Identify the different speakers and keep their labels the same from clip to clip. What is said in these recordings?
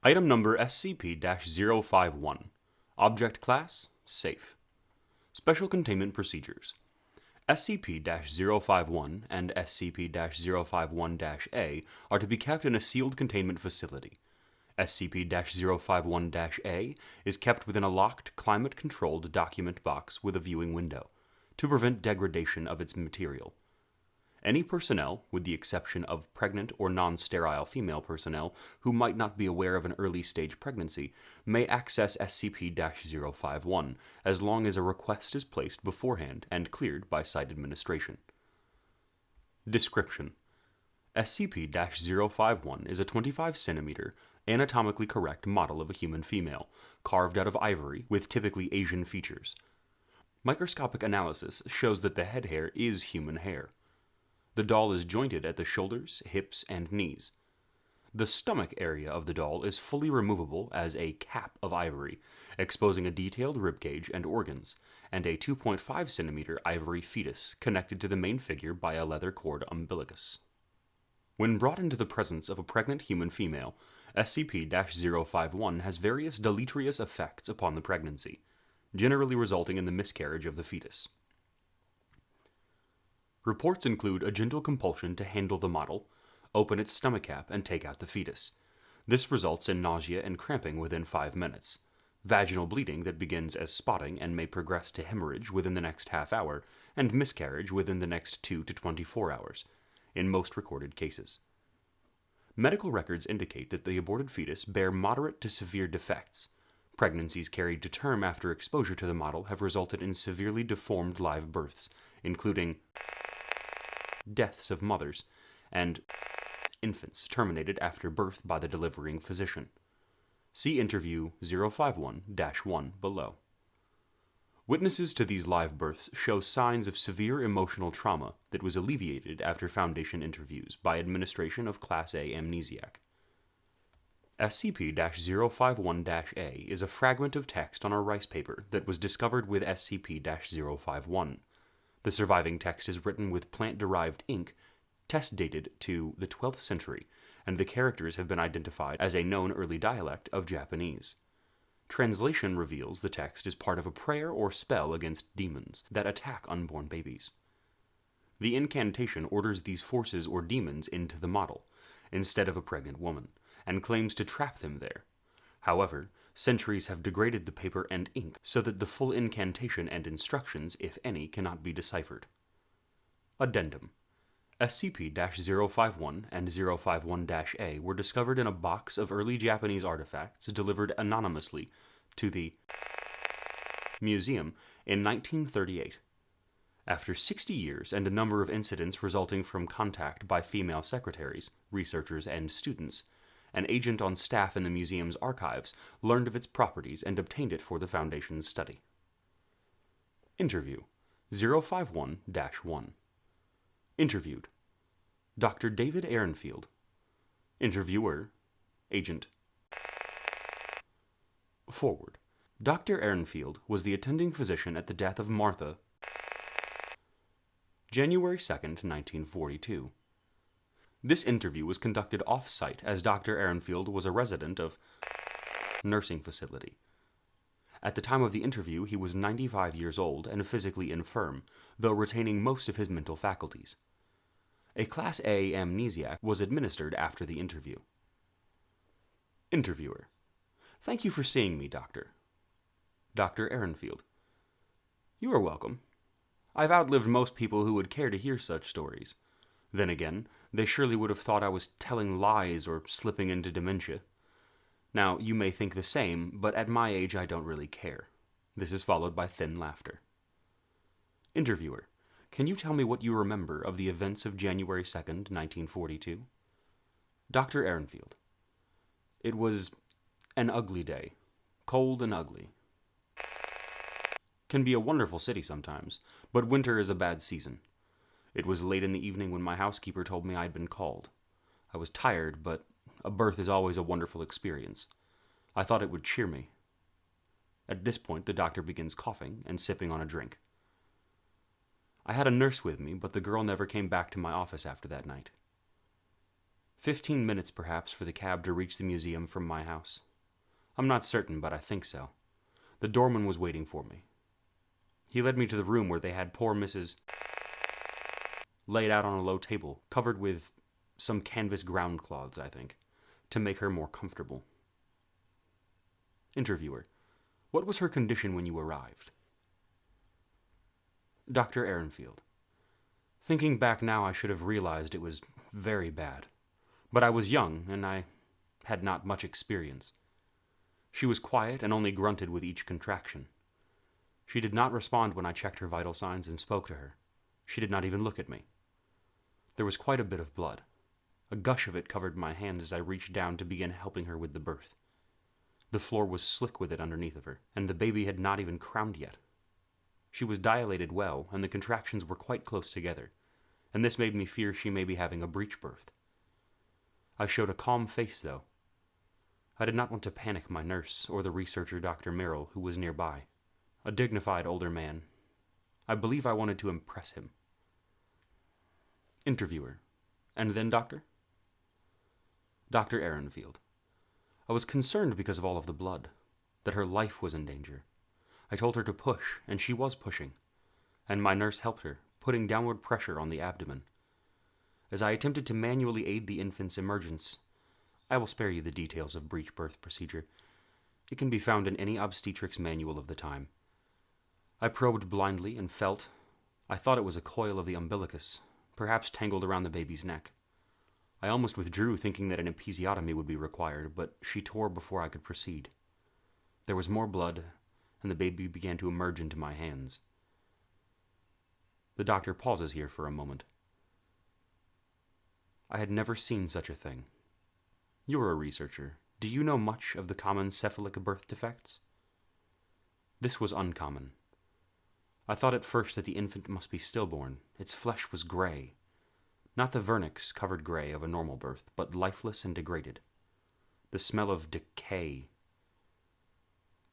Speaker 1: Item number SCP-051. Object Class: Safe. Special Containment Procedures. SCP-051 and SCP-051-A are to be kept in a sealed containment facility. SCP-051-A is kept within a locked, climate-controlled document box with a viewing window, to prevent degradation of its material. Any personnel, with the exception of pregnant or non-sterile female personnel who might not be aware of an early-stage pregnancy, may access SCP-051 as long as a request is placed beforehand and cleared by site administration. Description: SCP-051 is a 25-centimeter, anatomically correct model of a human female, carved out of ivory with typically Asian features. Microscopic analysis shows that the head hair is human hair. The doll is jointed at the shoulders, hips, and knees. The stomach area of the doll is fully removable as a cap of ivory, exposing a detailed ribcage and organs, and a 2.5-centimeter ivory fetus connected to the main figure by a leather cord umbilicus. When brought into the presence of a pregnant human female, SCP-051 has various deleterious effects upon the pregnancy, generally resulting in the miscarriage of the fetus. Reports include a gentle compulsion to handle the model, open its stomach cap, and take out the fetus. This results in nausea and cramping within 5 minutes, vaginal bleeding that begins as spotting and may progress to hemorrhage within the next half hour, and miscarriage within the next 2 to 24 hours, in most recorded cases. Medical records indicate that the aborted fetus bear moderate to severe defects. Pregnancies carried to term after exposure to the model have resulted in severely deformed live births, including deaths of mothers, and infants terminated after birth by the delivering physician. See Interview 051-1 below. Witnesses to these live births show signs of severe emotional trauma that was alleviated after Foundation interviews by administration of Class A amnesiac. SCP-051-A is a fragment of text on a rice paper that was discovered with SCP-051. The surviving text is written with plant-derived ink, test dated to the 12th century, and the characters have been identified as a known early dialect of Japanese. Translation reveals the text is part of a prayer or spell against demons that attack unborn babies. The incantation orders these forces or demons into the model, instead of a pregnant woman, and claims to trap them there. However, centuries have degraded the paper and ink so that the full incantation and instructions, if any, cannot be deciphered. Addendum: SCP-051 and 051-A were discovered in a box of early Japanese artifacts delivered anonymously to the museum in 1938. After 60 years and a number of incidents resulting from contact by female secretaries, researchers, and students, an agent on staff in the museum's archives learned of its properties and obtained it for the Foundation's study. Interview 051-1. Interviewed: Dr. David Ehrenfield. Interviewer: Agent. Forward: Dr. Ehrenfield was the attending physician at the death of Martha, January 2nd, 1942. This interview was conducted off-site as Dr. Ehrenfield was a resident of nursing facility. At the time of the interview, he was 95 years old and physically infirm, though retaining most of his mental faculties. A Class A amnesiac was administered after the interview. Interviewer: Thank you for seeing me, Doctor. Dr. Ehrenfield: You are welcome. I've outlived most people who would care to hear such stories. Then again, they surely would have thought I was telling lies or slipping into dementia. Now, you may think the same, but at my age I don't really care. This is followed by thin laughter. Interviewer: Can you tell me what you remember of the events of January 2nd, 1942? Dr. Ehrenfield: It was an ugly day. Cold and ugly. Can be a wonderful city sometimes, but winter is a bad season. It was late in the evening when my housekeeper told me I'd been called. I was tired, but a birth is always a wonderful experience. I thought it would cheer me. At this point, the doctor begins coughing and sipping on a drink. I had a nurse with me, but the girl never came back to my office after that night. 15 minutes perhaps for the cab to reach the museum from my house. I'm not certain, but I think so. The doorman was waiting for me. He led me to the room where they had poor Mrs. laid out on a low table, covered with some canvas ground cloths, I think, to make her more comfortable. Interviewer: What was her condition when you arrived? Dr. Ehrenfield: Thinking back now, I should have realized it was very bad. But I was young, and I had not much experience. She was quiet and only grunted with each contraction. She did not respond when I checked her vital signs and spoke to her. She did not even look at me. There was quite a bit of blood. A gush of it covered my hands as I reached down to begin helping her with the birth. The floor was slick with it underneath of her, and the baby had not even crowned yet. She was dilated well, and the contractions were quite close together, and this made me fear she may be having a breech birth. I showed a calm face, though. I did not want to panic my nurse or the researcher, Dr. Merrill, who was nearby. A dignified older man. I believe I wanted to impress him. Interviewer: And then, doctor? Dr. Ehrenfield: I was concerned because of all of the blood, that her life was in danger. I told her to push, and she was pushing, and my nurse helped her, putting downward pressure on the abdomen. As I attempted to manually aid the infant's emergence, I will spare you the details of breech birth procedure. It can be found in any obstetrics manual of the time. I probed blindly and felt. I thought it was a coil of the umbilicus, perhaps tangled around the baby's neck. I almost withdrew, thinking that an episiotomy would be required, but she tore before I could proceed. There was more blood, and the baby began to emerge into my hands. The doctor pauses here for a moment. I had never seen such a thing. You're a researcher. Do you know much of the common cephalic birth defects? This was uncommon. I thought at first that the infant must be stillborn. Its flesh was gray. Not the vernix covered gray of a normal birth, but lifeless and degraded. The smell of decay.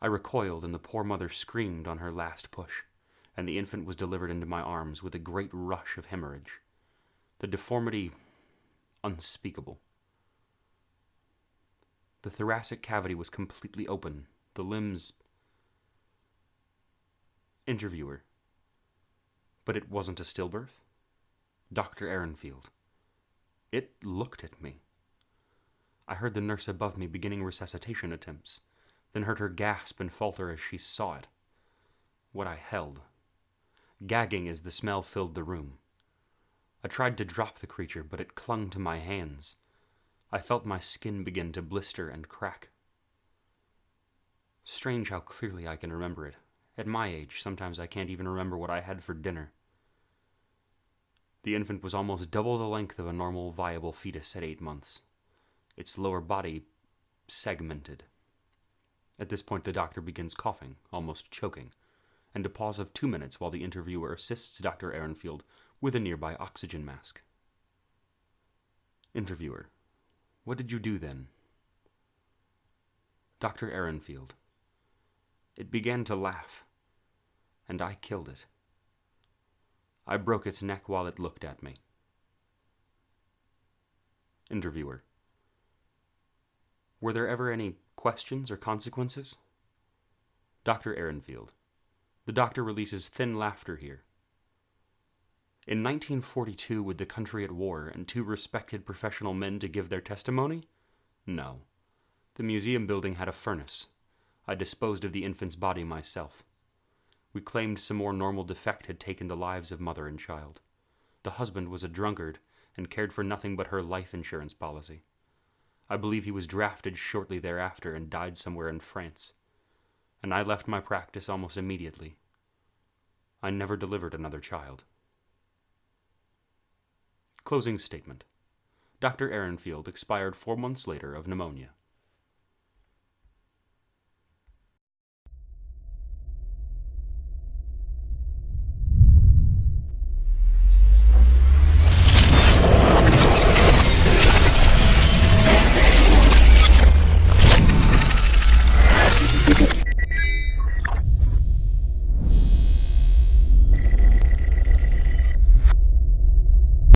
Speaker 1: I recoiled, and the poor mother screamed on her last push, and the infant was delivered into my arms with a great rush of hemorrhage. The deformity, unspeakable. The thoracic cavity was completely open, the limbs... Interviewer: But it wasn't a stillbirth? Dr. Ehrenfield: It looked at me. I heard the nurse above me beginning resuscitation attempts, then heard her gasp and falter as she saw it. What I held. Gagging as the smell filled the room. I tried to drop the creature, but it clung to my hands. I felt my skin begin to blister and crack. Strange how clearly I can remember it. At my age, sometimes I can't even remember what I had for dinner. The infant was almost double the length of a normal, viable fetus at 8 months. Its lower body segmented. At this point, the doctor begins coughing, almost choking, and a pause of 2 minutes while the interviewer assists Dr. Ehrenfield with a nearby oxygen mask. Interviewer: What did you do then? Dr. Ehrenfield: It began to laugh, and I killed it. I broke its neck while it looked at me. Interviewer: Were there ever any questions or consequences? Dr. Ehrenfield: The doctor releases thin laughter here. In 1942, with the country at war and 2 respected professional men to give their testimony? No. The museum building had a furnace. I disposed of the infant's body myself. We claimed some more normal defect had taken the lives of mother and child. The husband was a drunkard and cared for nothing but her life insurance policy. I believe he was drafted shortly thereafter and died somewhere in France. And I left my practice almost immediately. I never delivered another child. Closing statement. Dr. Ehrenfield expired 4 months later of pneumonia.